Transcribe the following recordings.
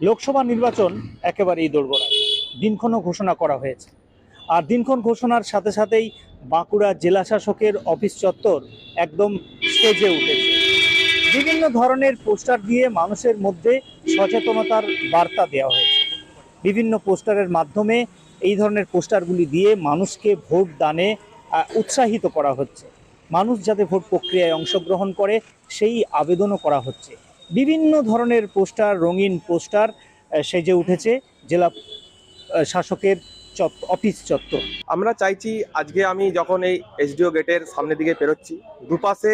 লোকসভা নির্বাচন একেবারেই দোরগোড়ায়, দিনক্ষণও ঘোষণা করা হয়েছে। আর দিনক্ষণ ঘোষণার সাথে সাথেই বাঁকুড়া জেলা শাসকের অফিস চত্বর একদম সেজে উঠেছে। বিভিন্ন ধরনের পোস্টার দিয়ে মানুষের মধ্যে সচেতনতার বার্তা দেওয়া হয়েছে। বিভিন্ন পোস্টারের মাধ্যমে এই ধরনের পোস্টারগুলি দিয়ে মানুষকে ভোট দানে উৎসাহিত করা হচ্ছে। মানুষ যাতে ভোট প্রক্রিয়ায় অংশগ্রহণ করে সেই আবেদনও করা হচ্ছে। বিভিন্ন ধরনের পোস্টার, রঙিন পোস্টার সেজে উঠেছে জেলা শাসকের অফিস চত্বর। আমরা চাইছি আজকে আমি যখন এই এসডিও গেটের সামনের দিকে পেরোচ্ছি, দুপাশে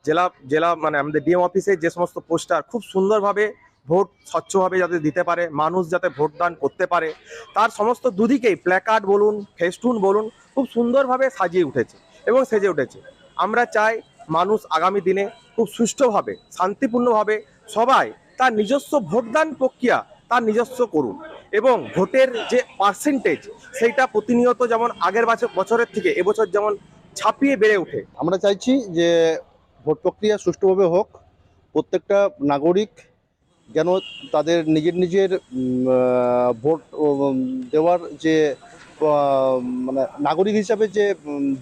জেলা জেলা মানে আমাদের ডিএম অফিসে যে সমস্ত পোস্টার খুব সুন্দরভাবে ভোট স্বচ্ছভাবে যাতে দিতে পারে, মানুষ যাতে ভোটদান করতে পারে, তার সমস্ত দুদিকেই প্ল্যাকার্ড বলুন, ফেস্টুন বলুন, খুব সুন্দরভাবে সাজিয়ে উঠেছে এবং সেজে উঠেছে। আমরা চাই মানুষ আগামী দিনে খুব সুষ্ঠুভাবে, শান্তিপূর্ণভাবে সবাই তার নিজস্ব ভোটদান প্রক্রিয়া তার নিজস্ব করুন এবং ভোটের যে পার্সেন্টেজ সেইটা প্রতিনিয়ত যেমন আগের বছরের থেকে এবছর যেমন ছাপিয়ে বেড়ে ওঠে। আমরা চাইছি যে ভোট প্রক্রিয়া সুষ্ঠুভাবে হোক, প্রত্যেকটা নাগরিক যেন তাদের নিজের নিজের ভোট দেওয়ার যে মানে নাগরিক হিসাবে যে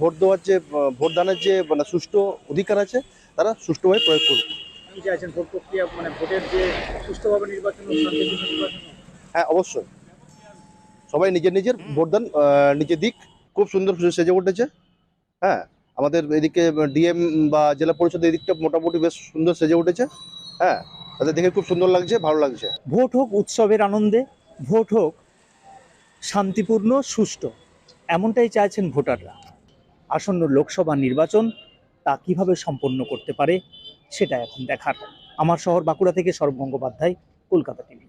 ভোট দেওয়ার যে ভোটদানের যে মানে সুষ্ঠু অধিকার আছে তারা সুষ্ঠুভাবে প্রয়োগ করুক। কি চাইছেন ভোট প্রক্রিয়া মানে ভোটের যে সুষ্ঠুভাবে নির্বাচন, হ্যাঁ, অবশ্যই সবাই নিজের নিজের ভোটদান নিজে দিক। খুব সুন্দর সেজে উঠেছে। হ্যাঁ, আমাদের এদিকে ডিএম বা জেলা পরিষদের এদিকটা মোটামুটি বেশ সুন্দর সেজে উঠেছে। হ্যাঁ, তাদের দেখে খুব সুন্দর লাগছে, ভালো লাগছে। ভোট হোক উৎসবের আনন্দে, ভোট হোক শান্তিপূর্ণ, সুষ্ঠু, এমনটাই চাইছেন ভোটাররা। আসন্ন লোকসভা নির্বাচন তা কিভাবে সম্পন্ন করতে পারে সেটা এখন দেখার। আমার শহর বাঁকুড়া থেকে সৌরভ গঙ্গোপাধ্যায়, কলকাতা টিভি।